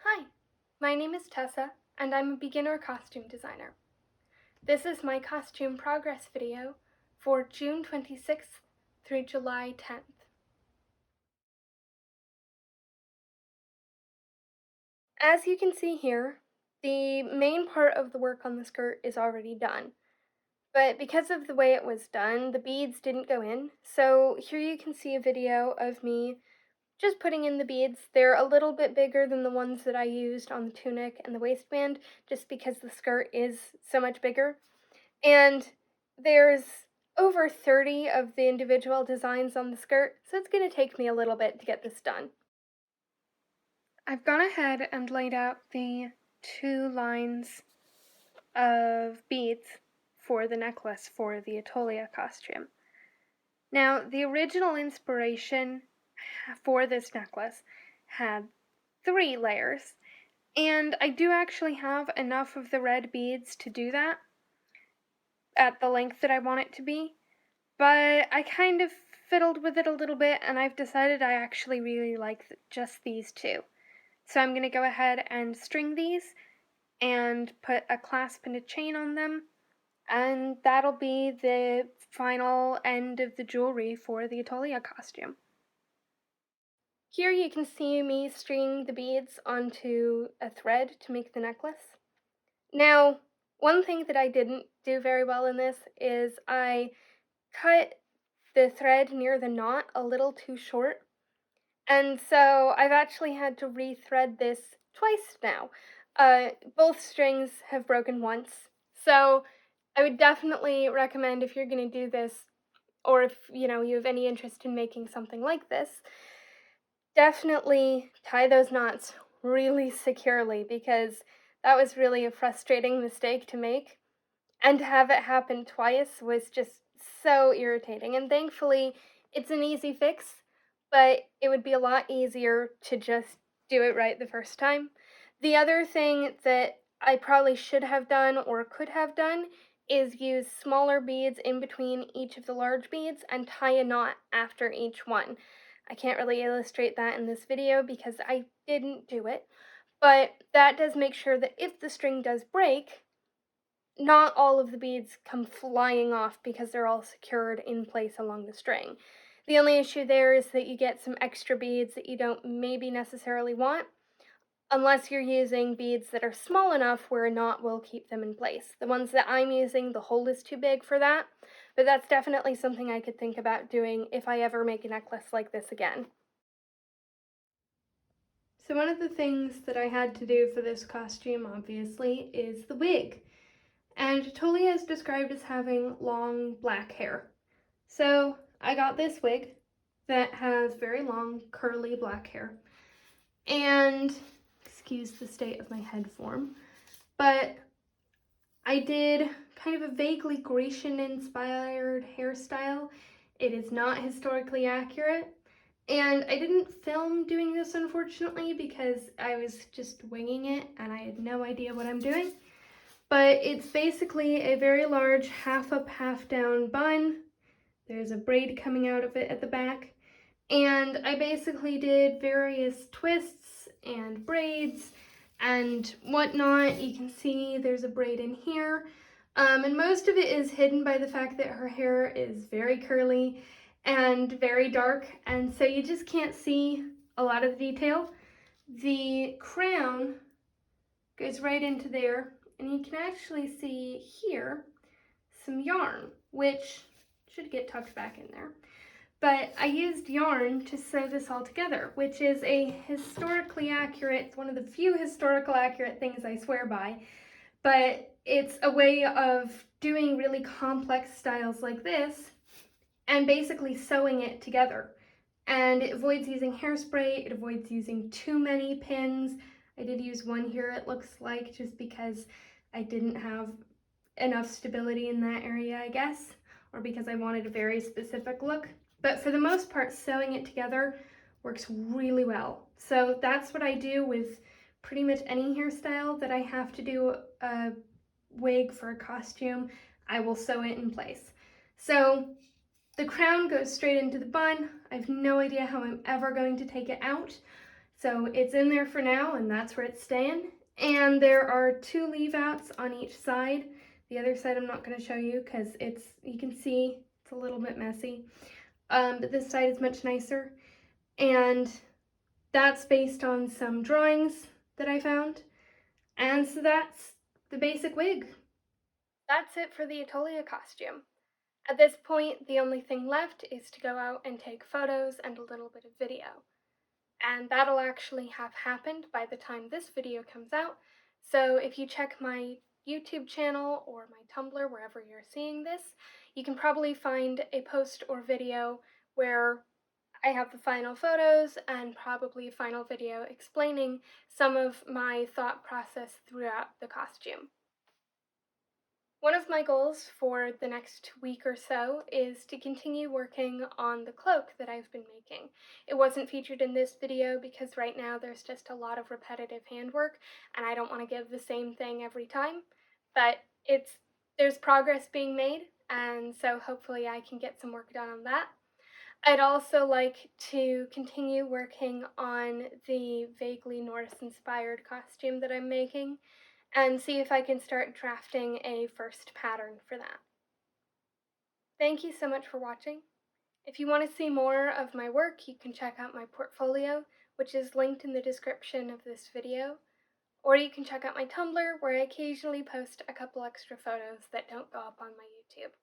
Hi, my name is Tessa, and I'm a beginner costume designer. This is my costume progress video for June 26th through July 10th. As you can see here, the main part of the work on the skirt is already done. But because of the way it was done, the beads didn't go in, so here you can see a video of me just putting in the beads. They're a little bit bigger than the ones that I used on the tunic and the waistband, just because the skirt is so much bigger. And there's over 30 of the individual designs on the skirt, so it's going to take me a little bit to get this done. I've gone ahead and laid out the 2 lines of beads for the necklace for the Atolia costume. Now, the original inspiration for this necklace had 3 layers, and I do actually have enough of the red beads to do that at the length that I want it to be, but I kind of fiddled with it a little bit, and I've decided I actually really like just these 2. So I'm going to go ahead and string these and put a clasp and a chain on them, and that'll be the final end of the jewelry for the Atolia costume. Here you can see me stringing the beads onto a thread to make the necklace. Now, one thing that I didn't do very well in this is I cut the thread near the knot a little too short, and so I've actually had to rethread this twice now. Both strings have broken once, so I would definitely recommend, if you're going to do this, or if you have any interest in making something like this, definitely tie those knots really securely, because that was really a frustrating mistake to make, and to have it happen twice was just so irritating. And thankfully, it's an easy fix, but it would be a lot easier to just do it right the first time. The other thing that I probably should have done or could have done is use smaller beads in between each of the large beads and tie a knot after each one. I can't really illustrate that in this video because I didn't do it, but that does make sure that if the string does break, not all of the beads come flying off because they're all secured in place along the string. The only issue there is that you get some extra beads that you don't maybe necessarily want, unless you're using beads that are small enough where a knot will keep them in place. The ones that I'm using, the hole is too big for that, but that's definitely something I could think about doing if I ever make a necklace like this again. So one of the things that I had to do for this costume, obviously, is the wig. And Tolia is described as having long black hair. So I got this wig that has very long, curly black hair. And, excuse the state of my head form, but I did kind of a vaguely Grecian-inspired hairstyle. It is not historically accurate. And I didn't film doing this, unfortunately, because I was just winging it and I had no idea what I'm doing. But it's basically a very large half up, half down bun. There's a braid coming out of it at the back. And I basically did various twists and braids and whatnot. You can see there's a braid in here. And most of it is hidden by the fact that her hair is very curly and very dark, and so you just can't see a lot of the detail. The crown goes right into there, and you can actually see here some yarn, which should get tucked back in there. But I used yarn to sew this all together, which is a historically accurate, it's one of the few historical accurate things I swear by, but it's a way of doing really complex styles like this and basically sewing it together. And it avoids using hairspray, it avoids using too many pins. I did use one here, it looks like, just because I didn't have enough stability in that area, I guess, or because I wanted a very specific look. But for the most part, sewing it together works really well. So that's what I do with pretty much any hairstyle that I have to do a wig for a costume. I will sew it in place. So the crown goes straight into the bun. I have no idea how I'm ever going to take it out. So it's in there for now, and that's where it's staying. And there are 2 leave outs on each side. The other side I'm not going to show you because you can see it's a little bit messy. But this side is much nicer. And that's based on some drawings that I found. And so that's the basic wig. That's it for the Atolia costume. At this point, the only thing left is to go out and take photos and a little bit of video. And that'll actually have happened by the time this video comes out. So if you check my YouTube channel or my Tumblr, wherever you're seeing this, you can probably find a post or video where I have the final photos and probably a final video explaining some of my thought process throughout the costume. One of my goals for the next week or so is to continue working on the cloak that I've been making. It wasn't featured in this video because right now there's just a lot of repetitive handwork and I don't want to give the same thing every time, but there's progress being made, and so hopefully I can get some work done on that. I'd also like to continue working on the vaguely Norse-inspired costume that I'm making and see if I can start drafting a first pattern for that. Thank you so much for watching. If you want to see more of my work, you can check out my portfolio, which is linked in the description of this video, or you can check out my Tumblr, where I occasionally post a couple extra photos that don't go up on my YouTube.